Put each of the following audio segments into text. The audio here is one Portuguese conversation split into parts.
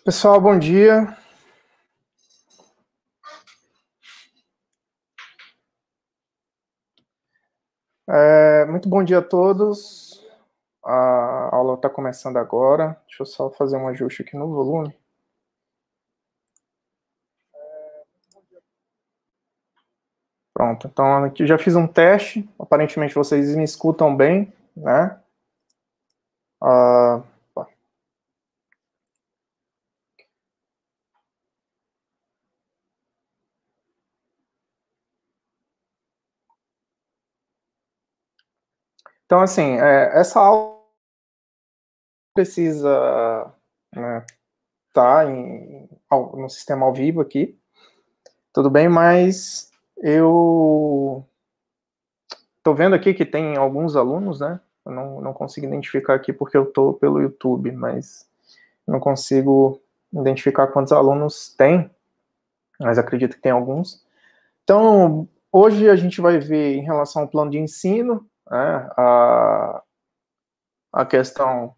Pessoal, bom dia. Muito bom dia a todos. A aula está começando agora. Deixa eu só fazer um ajuste aqui no volume. Pronto, então aqui já fiz um teste. Aparentemente vocês me escutam bem, né? Então, assim, essa aula precisa, né, tá no sistema ao vivo aqui, tudo bem, mas eu tô vendo aqui que tem alguns alunos, né? Eu não consigo identificar aqui porque eu tô pelo YouTube, mas não consigo identificar quantos alunos tem, mas acredito que tem alguns. Então, hoje a gente vai ver em relação ao plano de ensino, né, a questão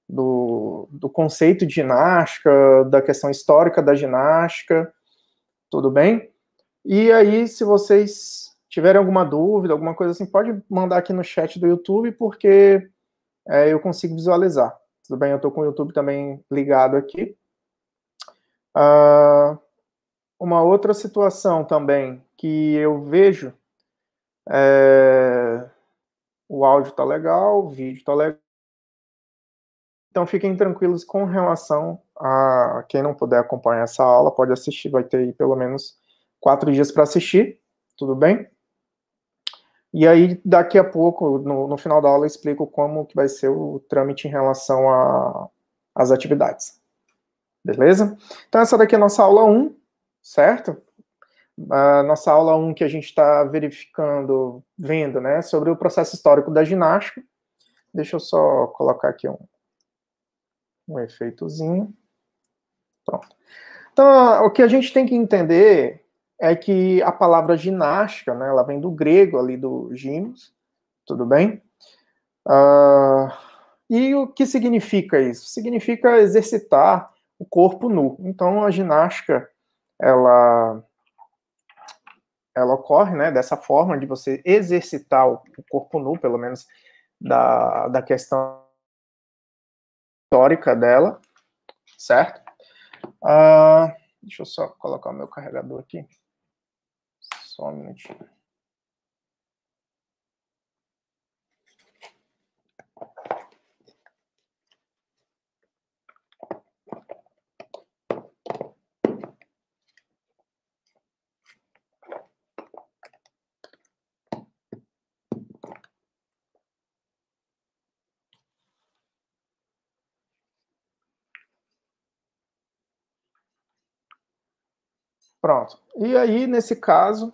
do conceito de ginástica, da questão histórica da ginástica, tudo bem? E aí, se vocês tiverem alguma dúvida, alguma coisa assim, pode mandar aqui no chat do YouTube, porque eu consigo visualizar. Tudo bem? Eu estou com o YouTube também ligado aqui. Uma outra situação também que eu vejo o áudio está legal, o vídeo está legal. Então fiquem tranquilos com relação a quem não puder acompanhar essa aula, pode assistir, vai ter aí pelo menos 4 dias para assistir, tudo bem? E aí, daqui a pouco, no final da aula, eu explico como que vai ser o trâmite em relação às atividades. Beleza? Então, essa daqui é a nossa aula 1, certo? A nossa aula 1 que a gente está vendo, né, sobre o processo histórico da ginástica. Deixa eu só colocar aqui um efeitozinho. Pronto. Então, o que a gente tem que entender é que a palavra ginástica, né, ela vem do grego ali, do gimnos, tudo bem? E o que significa isso? Significa exercitar o corpo nu. Então, a ginástica, ela ocorre, né, dessa forma, de você exercitar o corpo nu, pelo menos da questão histórica dela, certo? Deixa eu só colocar o meu carregador aqui. Só um minutinho. Pronto. E aí, nesse caso,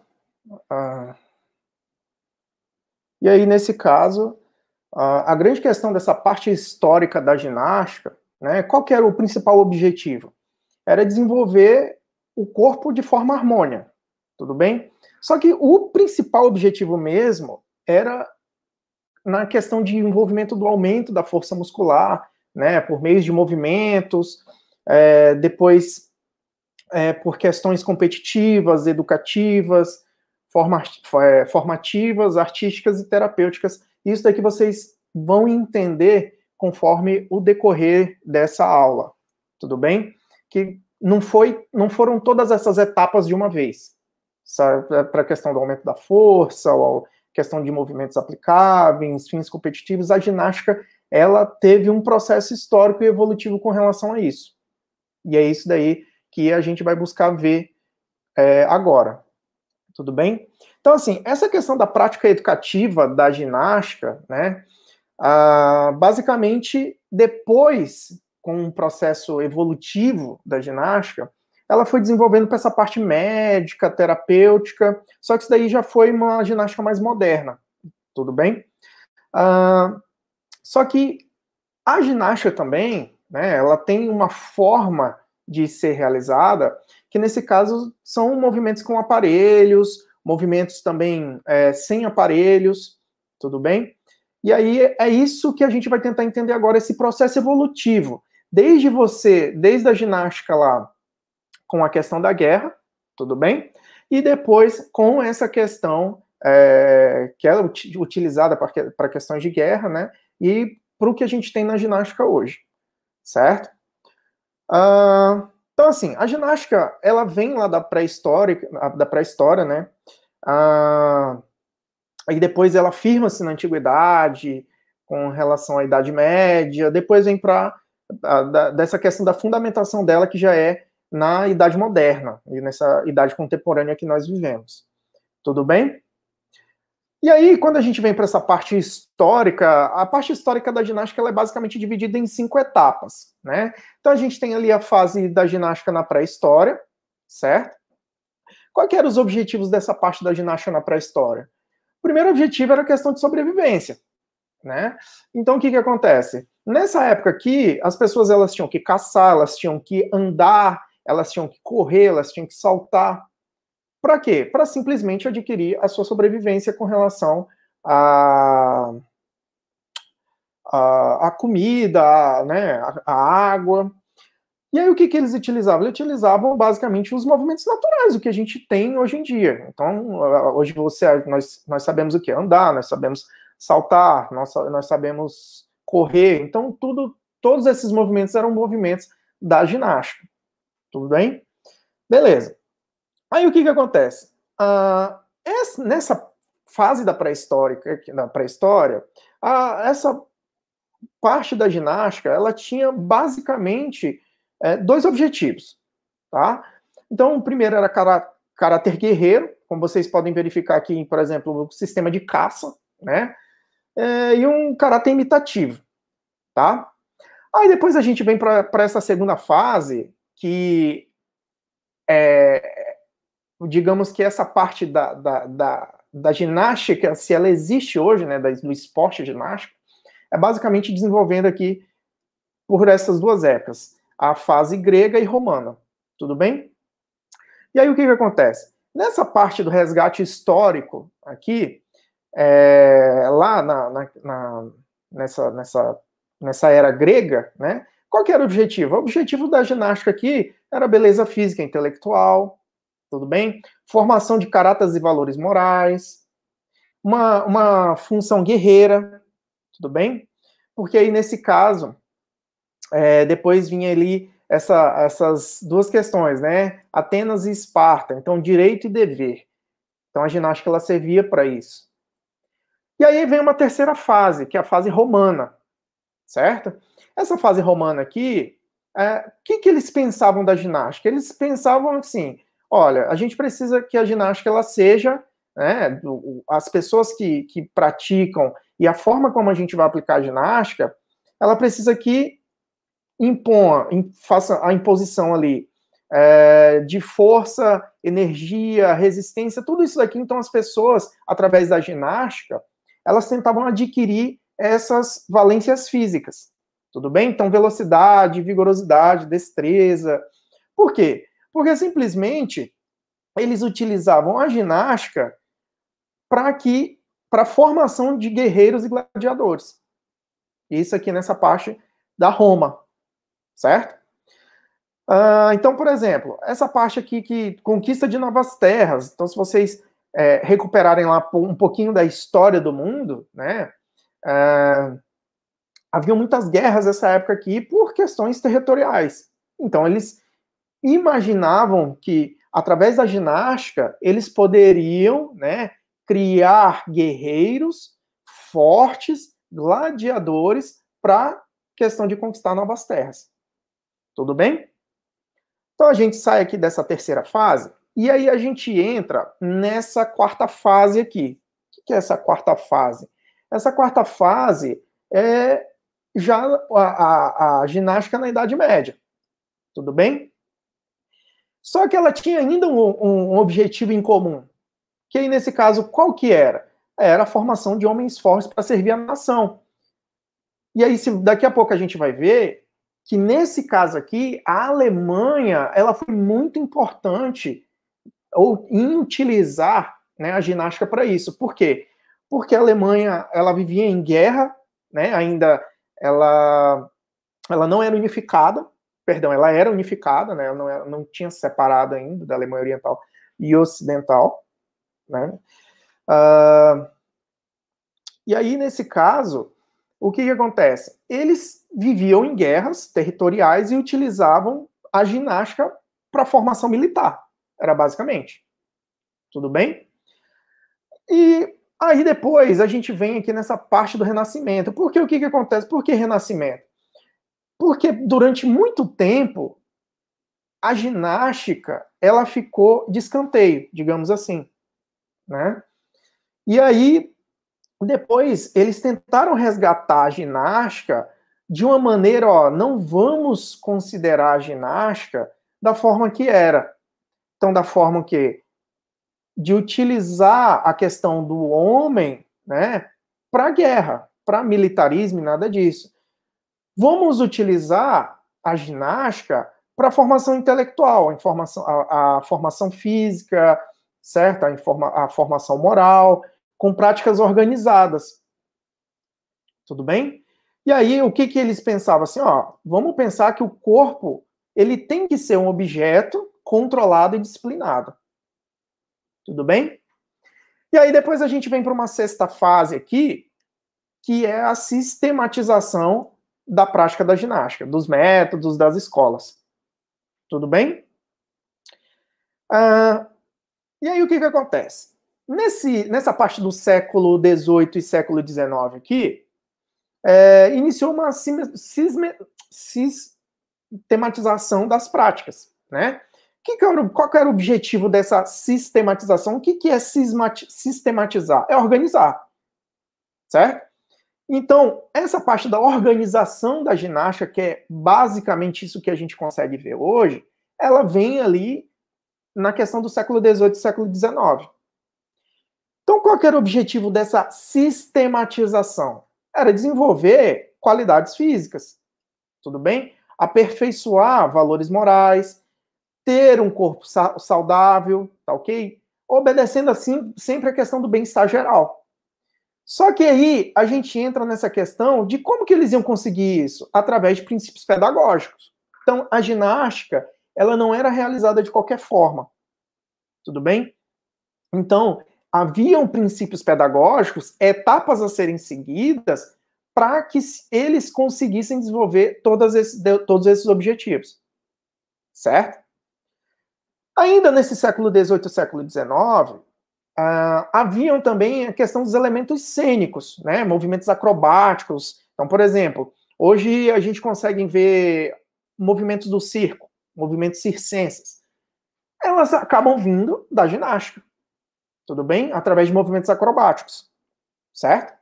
a grande questão dessa parte histórica da ginástica, né, qual que era o principal objetivo? Era desenvolver o corpo de forma harmônica, tudo bem? Só que o principal objetivo mesmo era na questão de envolvimento do aumento da força muscular, né, por meio de movimentos, depois por questões competitivas, educativas, formativas, artísticas e terapêuticas. Isso daqui vocês vão entender conforme o decorrer dessa aula, tudo bem? Que não foram todas essas etapas de uma vez, para a questão do aumento da força, ou questão de movimentos aplicáveis, fins competitivos, a ginástica, ela teve um processo histórico e evolutivo com relação a isso. E é isso daí que a gente vai buscar ver agora. Tudo bem? Então, assim, essa questão da prática educativa da ginástica, né, basicamente, depois, com um processo evolutivo da ginástica, ela foi desenvolvendo para essa parte médica, terapêutica, só que isso daí já foi uma ginástica mais moderna, tudo bem? Só que a ginástica também, né, ela tem uma forma de ser realizada, que nesse caso são movimentos com aparelhos, movimentos também sem aparelhos, tudo bem? E aí é isso que a gente vai tentar entender agora, esse processo evolutivo, desde a ginástica lá, com a questão da guerra, tudo bem? E depois com essa questão que é utilizada para questões de guerra, né? E para o que a gente tem na ginástica hoje, certo? Então, assim, a ginástica, ela vem lá da pré-história, né? E depois ela firma-se na antiguidade, com relação à Idade Média, depois vem para dessa questão da fundamentação dela, que já é na Idade Moderna, e nessa Idade Contemporânea que nós vivemos. Tudo bem? E aí, quando a gente vem para essa parte histórica, a parte histórica da ginástica ela é basicamente dividida em 5 etapas, né? Então a gente tem ali a fase da ginástica na pré-história, certo? Quais eram os objetivos dessa parte da ginástica na pré-história? O primeiro objetivo era a questão de sobrevivência, né? Então o que acontece? Nessa época aqui, as pessoas elas tinham que caçar, elas tinham que andar, elas tinham que correr, elas tinham que saltar. Para quê? Para simplesmente adquirir a sua sobrevivência com relação à comida, né, a água. E aí o que eles utilizavam? Eles utilizavam basicamente os movimentos naturais, o que a gente tem hoje em dia. Então, hoje nós sabemos o que? Andar, nós sabemos saltar, nós sabemos correr. Então, todos esses movimentos eram movimentos da ginástica. Tudo bem? Beleza. Aí o que acontece? Nessa fase da pré-história, essa parte da ginástica, ela tinha basicamente 2 objetivos, tá? Então, o primeiro era caráter guerreiro, como vocês podem verificar aqui, por exemplo, o sistema de caça, né? E um caráter imitativo, tá? Aí depois a gente vem para essa segunda fase, que digamos que essa parte da ginástica, se ela existe hoje, né, do esporte ginástico, é basicamente desenvolvendo aqui por essas 2 épocas, a fase grega e romana, tudo bem? E aí o que acontece? Nessa parte do resgate histórico aqui, lá nessa era grega, né, qual que era o objetivo? O objetivo da ginástica aqui era beleza física e intelectual, tudo bem? Formação de caráteres e valores morais, uma função guerreira, tudo bem? Porque aí, nesse caso, depois vinha ali essas 2 questões, né? Atenas e Esparta, então direito e dever. Então a ginástica ela servia para isso. E aí vem uma terceira fase, que é a fase romana, certo? Essa fase romana aqui, o que eles pensavam da ginástica? Eles pensavam assim, olha, a gente precisa que a ginástica ela seja, né, as pessoas que praticam e a forma como a gente vai aplicar a ginástica, ela precisa que faça a imposição ali de força, energia, resistência, tudo isso daqui. Então as pessoas, através da ginástica, elas tentavam adquirir essas valências físicas, tudo bem? Então velocidade, vigorosidade, destreza. Por quê? Porque simplesmente eles utilizavam a ginástica para a formação de guerreiros e gladiadores. Isso aqui nessa parte da Roma, certo? Então, por exemplo, essa parte aqui que conquista de novas terras. Então, se vocês recuperarem lá um pouquinho da história do mundo, né? Havia muitas guerras nessa época aqui por questões territoriais. Então, eles imaginavam que, através da ginástica, eles poderiam, né, criar guerreiros fortes, gladiadores, para questão de conquistar novas terras. Tudo bem? Então, a gente sai aqui dessa terceira fase, e aí a gente entra nessa quarta fase aqui. O que é essa quarta fase? Essa quarta fase é já a ginástica na Idade Média. Tudo bem? Só que ela tinha ainda um objetivo em comum. Que aí, nesse caso, qual que era? Era a formação de homens fortes para servir a nação. E aí, daqui a pouco a gente vai ver que, nesse caso aqui, a Alemanha ela foi muito importante em utilizar, né, a ginástica para isso. Por quê? Porque a Alemanha ela vivia em guerra, né, ainda ela ela não era unificada, perdão, ela era unificada, né? Não tinha separado ainda da Alemanha Oriental e Ocidental, né? E aí, nesse caso, o que acontece? Eles viviam em guerras territoriais e utilizavam a ginástica para formação militar, era basicamente. Tudo bem? E aí depois a gente vem aqui nessa parte do Renascimento. Porque o que acontece? Por que Renascimento? Porque durante muito tempo a ginástica ela ficou de escanteio, digamos assim, né? E aí depois eles tentaram resgatar a ginástica de uma maneira, ó, não vamos considerar a ginástica da forma que era. Então, da forma que de utilizar a questão do homem, né, para a guerra, para militarismo e nada disso. Vamos utilizar a ginástica para a formação intelectual, a formação física, certo? A formação moral, com práticas organizadas. Tudo bem? E aí, o que eles pensavam? Assim, ó, vamos pensar que o corpo ele tem que ser um objeto controlado e disciplinado. Tudo bem? E aí depois a gente vem para uma sexta fase aqui, que é a sistematização da prática da ginástica, dos métodos, das escolas. Tudo bem? E aí o que acontece? Nessa parte do século XVIII e século XIX aqui, iniciou uma sistematização das práticas, né? Qual era o objetivo dessa sistematização? O que é sistematizar? É organizar, certo? Então, essa parte da organização da ginástica, que é basicamente isso que a gente consegue ver hoje, ela vem ali na questão do século XVIII e século XIX. Então, qual que era o objetivo dessa sistematização? Era desenvolver qualidades físicas, tudo bem? Aperfeiçoar valores morais, ter um corpo saudável, tá ok? Obedecendo assim sempre a questão do bem-estar geral. Só que aí a gente entra nessa questão de como que eles iam conseguir isso? Através de princípios pedagógicos. Então, a ginástica, ela não era realizada de qualquer forma. Tudo bem? Então, haviam princípios pedagógicos, etapas a serem seguidas para que eles conseguissem desenvolver todos esses objetivos. Certo? Ainda nesse século XVIII e século XIX, haviam também a questão dos elementos cênicos, né? Movimentos acrobáticos. Então, por exemplo, hoje a gente consegue ver movimentos do circo, movimentos circenses. Elas acabam vindo da ginástica, tudo bem? Através de movimentos acrobáticos, certo?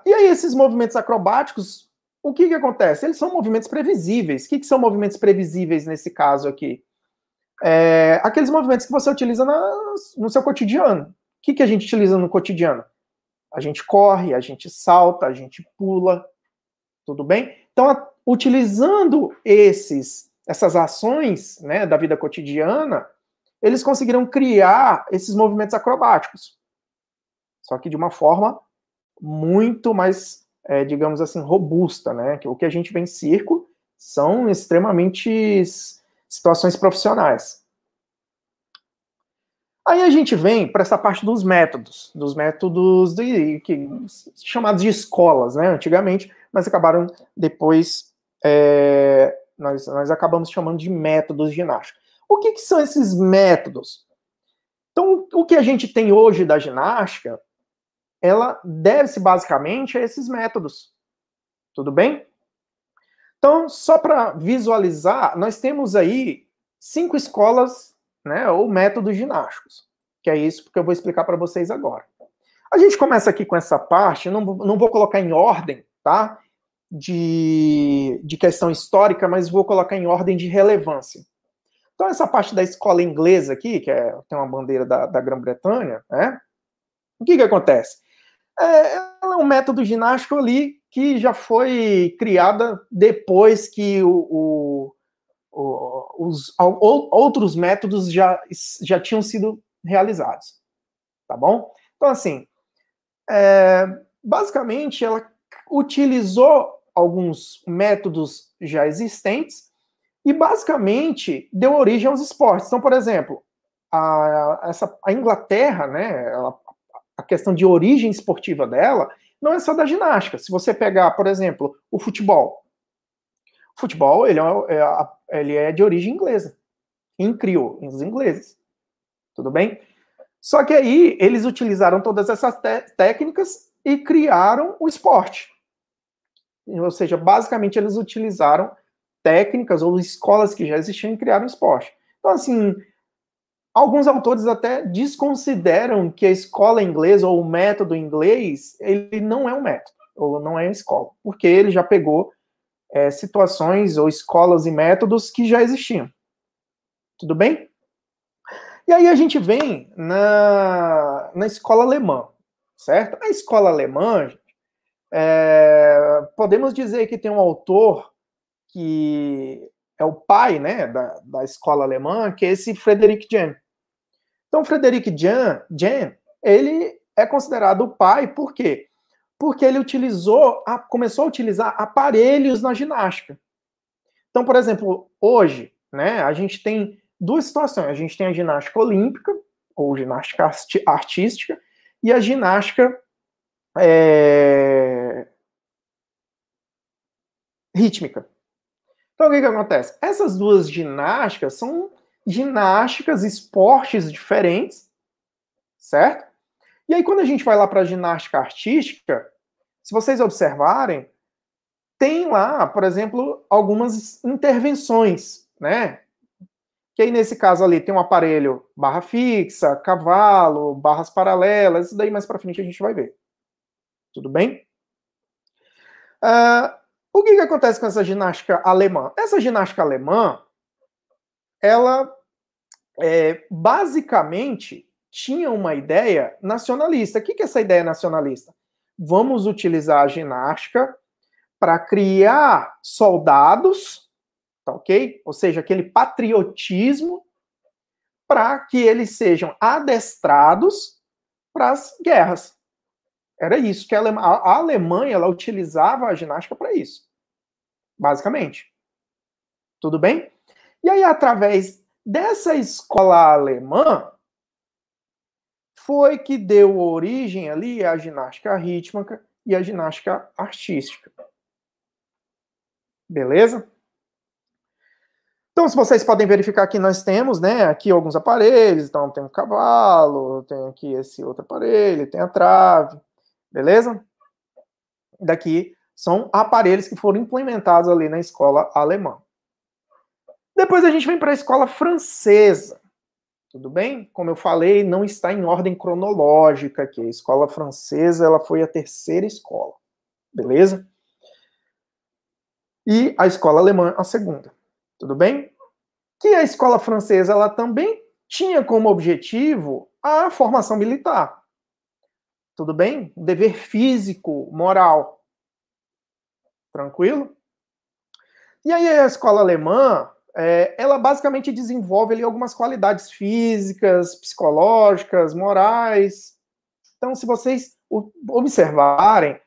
E aí esses movimentos acrobáticos, o que acontece? Eles são movimentos previsíveis. O que são movimentos previsíveis nesse caso aqui? Aqueles movimentos que você utiliza no seu cotidiano. O que a gente utiliza no cotidiano? A gente corre, a gente salta, a gente pula, tudo bem? Então, utilizando essas ações, né, da vida cotidiana, eles conseguiram criar esses movimentos acrobáticos. Só que de uma forma muito mais, digamos assim, robusta, né? O que a gente vê em circo são extremamente situações profissionais. Aí a gente vem para essa parte dos métodos chamados de escolas, né, antigamente, mas acabaram depois, nós acabamos chamando de métodos ginásticos. O que são esses métodos? Então, o que a gente tem hoje da ginástica, ela deve-se basicamente a esses métodos, tudo bem? Então, só para visualizar, nós temos aí 5 escolas, né, ou métodos ginásticos, que é isso que eu vou explicar para vocês agora. A gente começa aqui com essa parte, não vou colocar em ordem, tá, de questão histórica, mas vou colocar em ordem de relevância. Então, essa parte da escola inglesa aqui, tem uma bandeira da Grã-Bretanha, né, o que acontece? Ela é um método ginástico ali que já foi criada depois que os outros métodos já tinham sido realizados, tá bom? Então, assim, basicamente, ela utilizou alguns métodos já existentes e, basicamente, deu origem aos esportes. Então, por exemplo, a Inglaterra, né, a questão de origem esportiva dela não é só da ginástica. Se você pegar, por exemplo, o futebol. O futebol, ele é de origem inglesa. Quem criou? Os ingleses. Tudo bem? Só que aí eles utilizaram todas essas técnicas e criaram o esporte. Ou seja, basicamente eles utilizaram técnicas ou escolas que já existiam e criaram o esporte. Então, assim, alguns autores até desconsideram que a escola inglesa ou o método inglês, ele não é um método, ou não é uma escola, porque ele já pegou situações ou escolas e métodos que já existiam. Tudo bem? E aí a gente vem na escola alemã, certo? A escola alemã, podemos dizer que tem um autor que é o pai, né, da escola alemã, que é esse Frederick Jahn. Então, Frederick Jahn, ele é considerado o pai, por quê? Porque ele começou a utilizar aparelhos na ginástica. Então, por exemplo, hoje, né, a gente tem duas situações. A gente tem a ginástica olímpica, ou ginástica artística, e a ginástica rítmica. Então, o que acontece? Essas duas ginásticas são ginásticas, esportes diferentes, certo? E aí, quando a gente vai lá para a ginástica artística, se vocês observarem, tem lá, por exemplo, algumas intervenções, né? Que aí, nesse caso ali, tem um aparelho barra fixa, cavalo, barras paralelas, isso daí mais para frente a gente vai ver. Tudo bem? O que acontece com essa ginástica alemã? Essa ginástica alemã, ela basicamente tinha uma ideia nacionalista. O que é essa ideia nacionalista? Vamos utilizar a ginástica para criar soldados, tá ok? Ou seja, aquele patriotismo para que eles sejam adestrados para as guerras. Era isso que a Alemanha ela utilizava a ginástica para isso, basicamente. Tudo bem? E aí, através dessa escola alemã, foi que deu origem ali à ginástica rítmica e à ginástica artística. Beleza? Então, se vocês podem verificar aqui, nós temos, né, aqui alguns aparelhos. Então, tem um cavalo, tem aqui esse outro aparelho, tem a trave. Beleza? Daqui são aparelhos que foram implementados ali na escola alemã. Depois a gente vem para a escola francesa. Tudo bem? Como eu falei, não está em ordem cronológica aqui. A escola francesa ela foi a terceira escola. Beleza? E a escola alemã a segunda. Tudo bem? Que a escola francesa ela também tinha como objetivo a formação militar. Tudo bem? Dever físico, moral. Tranquilo? E aí a escola alemã, ela basicamente desenvolve ali algumas qualidades físicas, psicológicas, morais. Então, se vocês observarem,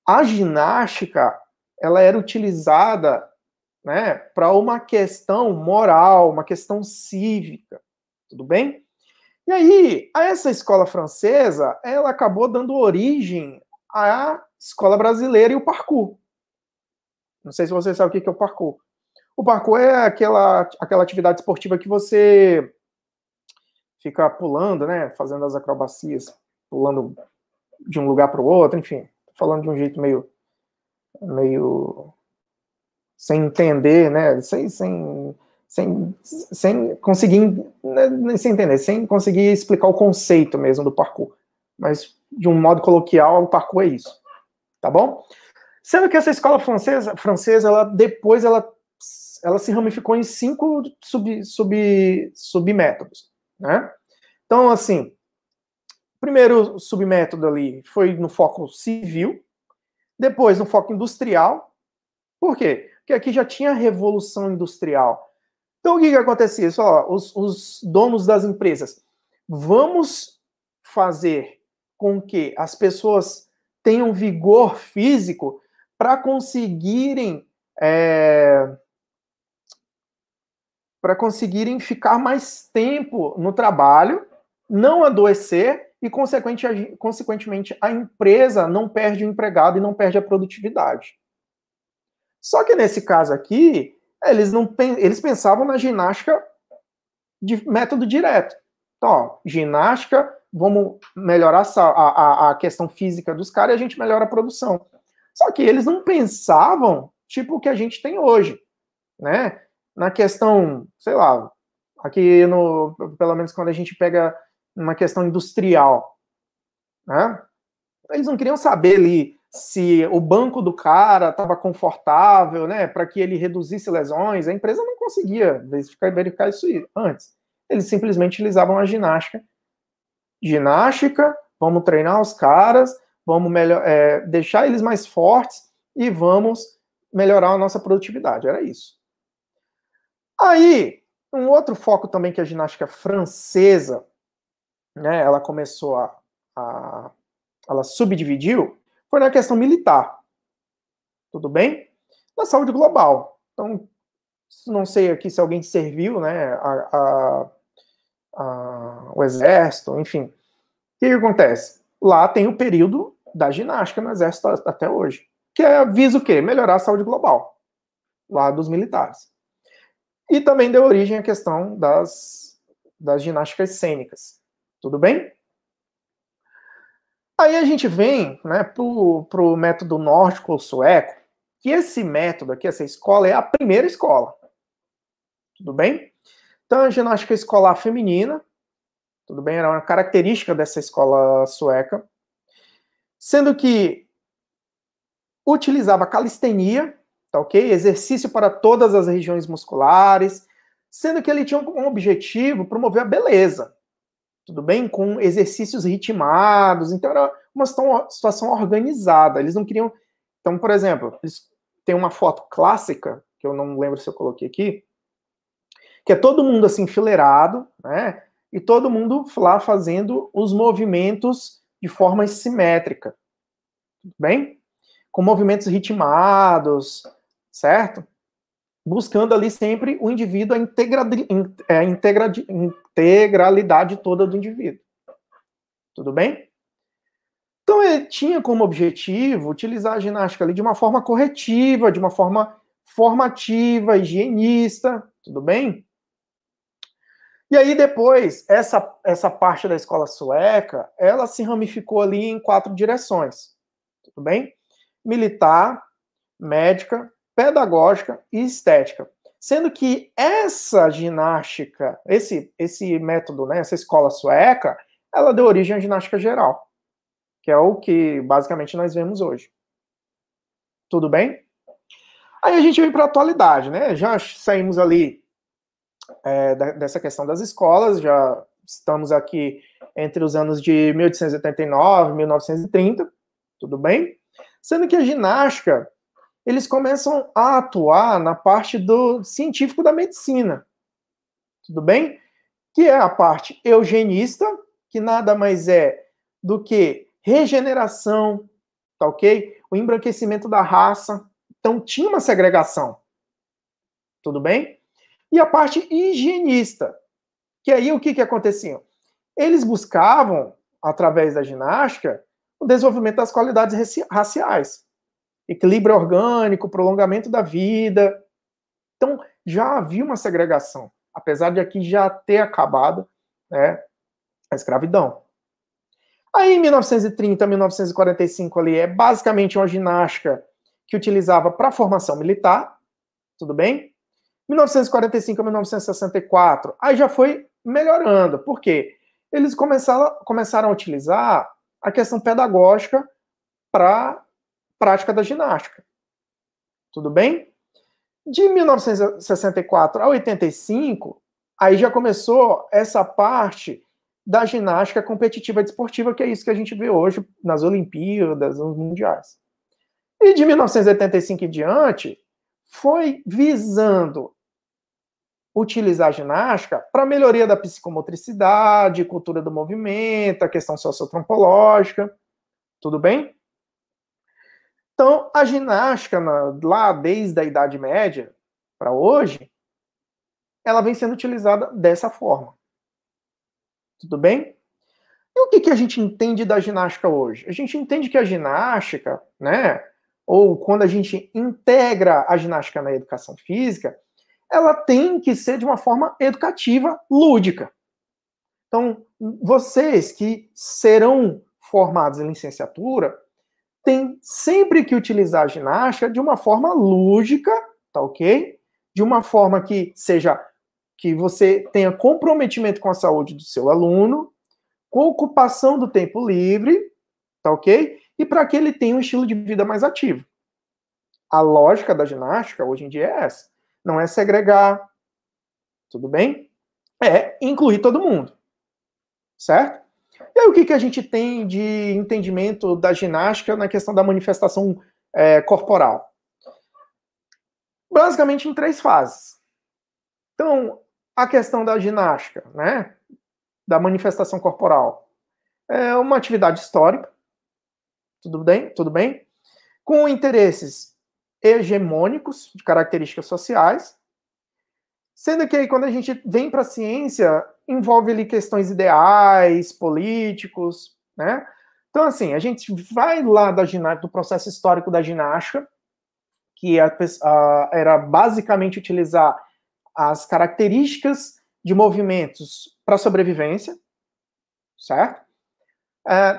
a ginástica, ela era utilizada, né, para uma questão moral, uma questão cívica. Tudo bem? E aí, essa escola francesa, ela acabou dando origem à escola brasileira e o parkour. Não sei se você sabe o que é o parkour. O parkour é aquela atividade esportiva que você fica pulando, né? Fazendo as acrobacias, pulando de um lugar para o outro, enfim. Falando de um jeito meio sem entender, né? Sem conseguir, nem sem entender, sem conseguir explicar o conceito mesmo do parkour. Mas, de um modo coloquial, o parkour é isso. Tá bom? Sendo que essa escola francesa ela depois ela se ramificou em 5 submétodos, né? Então, assim, o primeiro submétodo ali foi no foco civil, depois no foco industrial. Por quê? Porque aqui já tinha a revolução industrial. Então, o que acontecia? Os donos das empresas, vamos fazer com que as pessoas tenham vigor físico para conseguirem ficar mais tempo no trabalho, não adoecer e, consequentemente, a empresa não perde o empregado e não perde a produtividade. Só que nesse caso aqui, eles pensavam na ginástica de método direto. Então, ó, ginástica, vamos melhorar a questão física dos caras e a gente melhora a produção. Só que eles não pensavam tipo o que a gente tem hoje, né? Na questão, sei lá, aqui pelo menos quando a gente pega uma questão industrial, né? Eles não queriam saber ali se o banco do cara estava confortável, né, para que ele reduzisse lesões. A empresa não conseguia verificar isso antes. Eles simplesmente utilizavam a ginástica. Ginástica, vamos treinar os caras, vamos deixar eles mais fortes e vamos melhorar a nossa produtividade. Era isso. Aí, um outro foco também que a ginástica francesa, né, ela começou ela subdividiu, foi na questão militar. Tudo bem? Na saúde global. Então, não sei aqui se alguém serviu, né, o exército, enfim. O que acontece? Lá tem o período da ginástica no exército até hoje, que visa o quê? Melhorar a saúde global, lá dos militares. E também deu origem à questão das ginásticas cênicas. Tudo bem? Aí a gente vem, né, pro método nórdico ou sueco, que esse método aqui, essa escola, é a primeira escola. Tudo bem? Então, a ginástica escolar feminina, tudo bem? Era uma característica dessa escola sueca, sendo que utilizava calistenia, tá ok? Exercício para todas as regiões musculares, sendo que ele tinha como objetivo promover a beleza, tudo bem? Com exercícios ritmados, então era uma situação organizada. Eles não queriam. Então, por exemplo, tem uma foto clássica, que eu não lembro se eu coloquei aqui, que é todo mundo assim enfileirado, né? E todo mundo lá fazendo os movimentos de forma simétrica. Tudo bem? Com movimentos ritmados, certo? Buscando ali sempre o indivíduo, a integralidade toda do indivíduo. Tudo bem? Então, ele tinha como objetivo utilizar a ginástica ali de uma forma corretiva, de uma forma formativa, higienista, tudo bem? E aí, depois, essa parte da escola sueca, ela se ramificou ali em 4 direções, tudo bem? Militar, médica, pedagógica e estética. Sendo que essa ginástica, esse método, né, essa escola sueca, ela deu origem à ginástica geral, que é o que basicamente nós vemos hoje. Tudo bem? Aí a gente vem para a atualidade, né? Já saímos ali dessa questão das escolas, já estamos aqui entre os anos de 1889 e 1930, tudo bem? Sendo que a ginástica, eles começam a atuar na parte do científico da medicina, tudo bem? Que é a parte eugenista, que nada mais é do que regeneração, tá ok? O embranquecimento da raça. Então tinha uma segregação, tudo bem? E a parte higienista, que aí o que acontecia? Eles buscavam, através da ginástica, o desenvolvimento das qualidades raciais. Equilíbrio orgânico, prolongamento da vida. Então, já havia uma segregação, apesar de aqui já ter acabado, né, a escravidão. Aí, em 1930, 1945, ali, é basicamente uma ginástica que utilizava para formação militar, tudo bem? 1945 a 1964, aí já foi melhorando. Por quê? Eles começaram a utilizar a questão pedagógica para prática da ginástica. Tudo bem? De 1964 a 85, aí já começou essa parte da ginástica competitiva desportiva, que é isso que a gente vê hoje nas Olimpíadas, nos Mundiais. E de 1985 em diante, foi visando utilizar a ginástica para melhoria da psicomotricidade, cultura do movimento, a questão socioantropológica, tudo bem? Então, a ginástica, lá desde a Idade Média para hoje, ela vem sendo utilizada dessa forma. Tudo bem? E o que a gente entende da ginástica hoje? A gente entende que a ginástica, né, ou quando a gente integra a ginástica na educação física, ela tem que ser de uma forma educativa, lúdica. Então, vocês que serão formados em licenciatura, têm sempre que utilizar a ginástica de uma forma lúdica, tá ok? De uma forma que seja, que você tenha comprometimento com a saúde do seu aluno, com ocupação do tempo livre, tá ok? E para que ele tenha um estilo de vida mais ativo. A lógica da ginástica hoje em dia é essa. Não é segregar, tudo bem? É incluir todo mundo, certo? E aí o que a gente tem de entendimento da ginástica na questão da manifestação corporal? Basicamente em 3 fases. Então, a questão da ginástica, né, da manifestação corporal, é uma atividade histórica, tudo bem? Tudo bem? Com interesses hegemônicos, de características sociais, sendo que aí quando a gente vem para a ciência, envolve ali questões ideais, políticos, né? Então, assim, a gente vai lá do processo histórico da ginástica, que era basicamente utilizar as características de movimentos para sobrevivência, certo?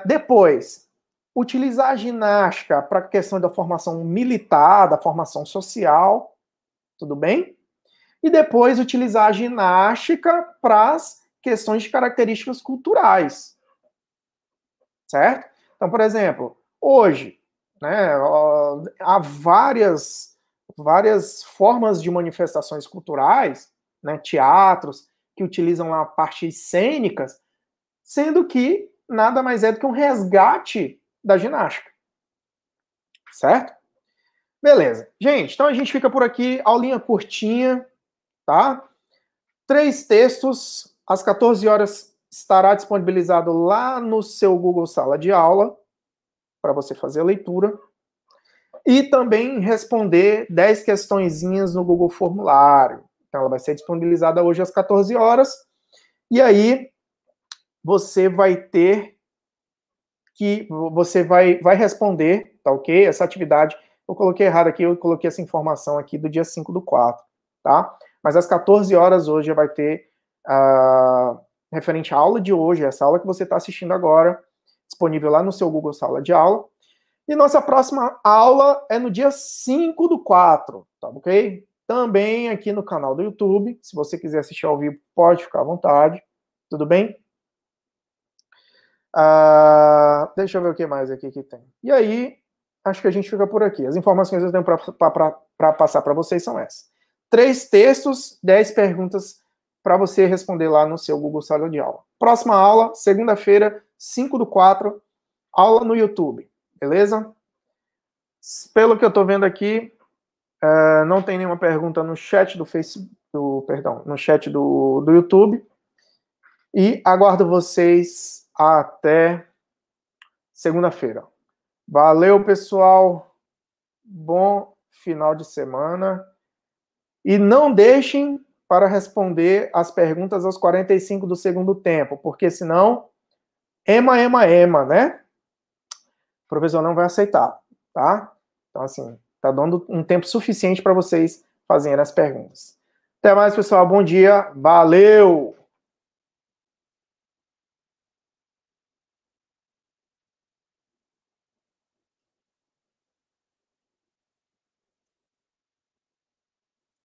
Depois, utilizar a ginástica para a questão da formação militar, da formação social, tudo bem? E depois utilizar a ginástica para as questões de características culturais, certo? Então, por exemplo, hoje, né, há várias formas de manifestações culturais, né, teatros, que utilizam lá partes cênicas, sendo que nada mais é do que um resgate da ginástica. Certo? Beleza. Gente, então a gente fica por aqui, aulinha curtinha, tá? 3 textos, às 14 horas estará disponibilizado lá no seu Google Sala de Aula, para você fazer a leitura. E também responder 10 questõezinhas no Google Formulário. Então, ela vai ser disponibilizada hoje às 14 horas. E aí, você vai ter que... Você vai responder, tá ok? Essa atividade... Eu coloquei errado aqui, eu coloquei essa informação aqui do dia 5/4, tá? Mas às 14 horas hoje vai ter, referente à aula de hoje, essa aula que você está assistindo agora, disponível lá no seu Google Sala de Aula. E nossa próxima aula é no dia 5/4, tá ok? Também aqui no canal do YouTube. Se você quiser assistir ao vivo, pode ficar à vontade. Tudo bem? Deixa eu ver o que mais aqui que tem. E aí, acho que a gente fica por aqui. As informações que eu tenho para passar para vocês são essas. 3 textos, 10 perguntas para você responder lá no seu Google Sala de Aula. Próxima aula, segunda-feira, 5/4, aula no YouTube. Beleza? Pelo que eu estou vendo aqui, não tem nenhuma pergunta no chat do Facebook, no chat do YouTube. E aguardo vocês até segunda-feira. Valeu, pessoal. Bom final de semana. E não deixem para responder as perguntas aos 45 do segundo tempo, porque senão, ema, né? O professor não vai aceitar, tá? Então, assim, tá dando um tempo suficiente para vocês fazerem as perguntas. Até mais, pessoal. Bom dia. Valeu!